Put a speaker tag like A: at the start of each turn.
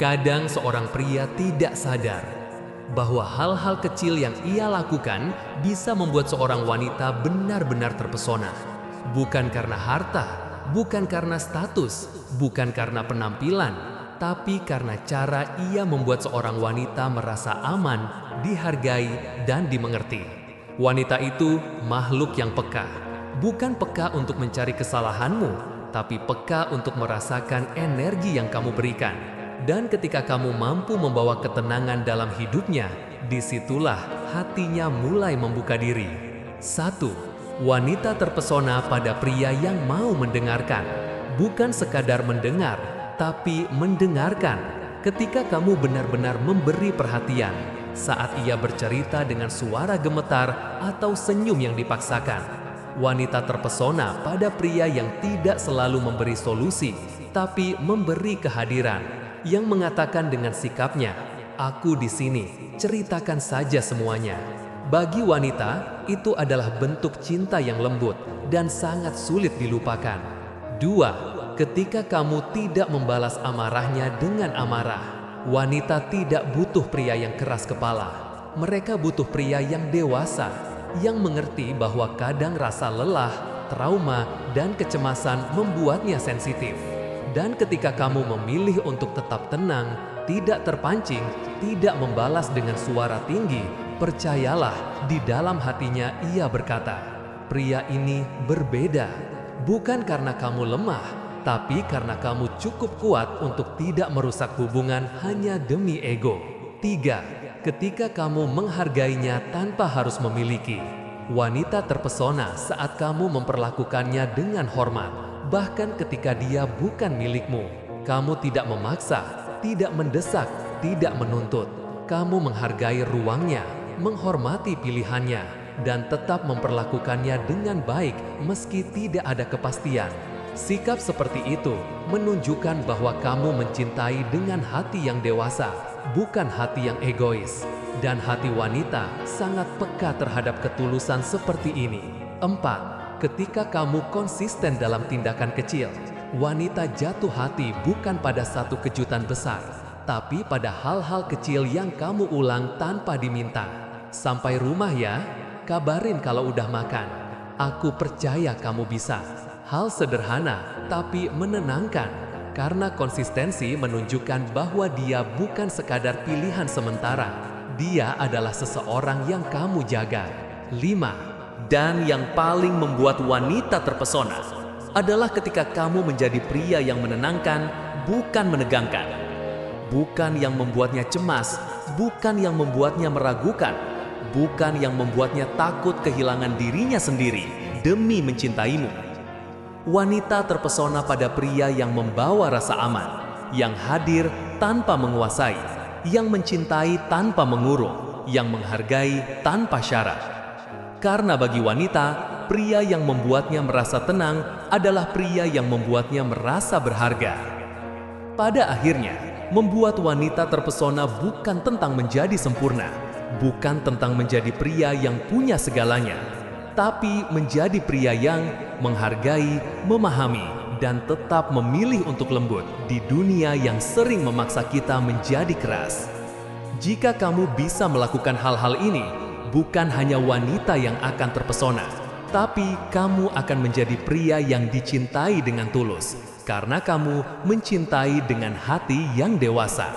A: Kadang seorang pria tidak sadar bahwa hal-hal kecil yang ia lakukan bisa membuat seorang wanita benar-benar terpesona. Bukan karena harta, bukan karena status, bukan karena penampilan, tapi karena cara ia membuat seorang wanita merasa aman, dihargai, dan dimengerti. Wanita itu makhluk yang peka, bukan peka untuk mencari kesalahanmu, tapi peka untuk merasakan energi yang kamu berikan. Dan ketika kamu mampu membawa ketenangan dalam hidupnya, disitulah hatinya mulai membuka diri. 1. Wanita terpesona pada pria yang mau mendengarkan. Bukan sekadar mendengar, tapi mendengarkan. Ketika kamu benar-benar memberi perhatian, saat ia bercerita dengan suara gemetar atau senyum yang dipaksakan. Wanita terpesona pada pria yang tidak selalu memberi solusi, tapi memberi kehadiran. Yang mengatakan dengan sikapnya, "Aku di sini, ceritakan saja semuanya." Bagi wanita, itu adalah bentuk cinta yang lembut dan sangat sulit dilupakan. 2. Ketika kamu tidak membalas amarahnya dengan amarah. Wanita tidak butuh pria yang keras kepala. Mereka butuh pria yang dewasa, yang mengerti bahwa kadang rasa lelah, trauma, dan kecemasan membuatnya sensitif. Dan ketika kamu memilih untuk tetap tenang, tidak terpancing, tidak membalas dengan suara tinggi, percayalah, di dalam hatinya ia berkata, "Pria ini berbeda." Bukan karena kamu lemah, tapi karena kamu cukup kuat untuk tidak merusak hubungan hanya demi ego. 3. Ketika kamu menghargainya tanpa harus memiliki. Wanita terpesona saat kamu memperlakukannya dengan hormat. Bahkan ketika dia bukan milikmu, kamu tidak memaksa, tidak mendesak, tidak menuntut. Kamu menghargai ruangnya, menghormati pilihannya, dan tetap memperlakukannya dengan baik meski tidak ada kepastian. Sikap seperti itu menunjukkan bahwa kamu mencintai dengan hati yang dewasa, bukan hati yang egois. Dan hati wanita sangat peka terhadap ketulusan seperti ini. 4. Ketika kamu konsisten dalam tindakan kecil, wanita jatuh hati bukan pada satu kejutan besar, tapi pada hal-hal kecil yang kamu ulang tanpa diminta. "Sampai rumah ya, kabarin kalau udah makan. Aku percaya kamu bisa." Hal sederhana tapi menenangkan, karena konsistensi menunjukkan bahwa dia bukan sekadar pilihan sementara. Dia adalah seseorang yang kamu jaga. 5. Dan yang paling membuat wanita terpesona adalah ketika kamu menjadi pria yang menenangkan, bukan menegangkan. Bukan yang membuatnya cemas, bukan yang membuatnya meragukan, bukan yang membuatnya takut kehilangan dirinya sendiri demi mencintaimu. Wanita terpesona pada pria yang membawa rasa aman, yang hadir tanpa menguasai, yang mencintai tanpa mengurung, yang menghargai tanpa syarat. Karena bagi wanita, pria yang membuatnya merasa tenang adalah pria yang membuatnya merasa berharga. Pada akhirnya, membuat wanita terpesona bukan tentang menjadi sempurna, bukan tentang menjadi pria yang punya segalanya, tapi menjadi pria yang menghargai, memahami, dan tetap memilih untuk lembut di dunia yang sering memaksa kita menjadi keras. Jika kamu bisa melakukan hal-hal ini, bukan hanya wanita yang akan terpesona, tapi kamu akan menjadi pria yang dicintai dengan tulus, karena kamu mencintai dengan hati yang dewasa.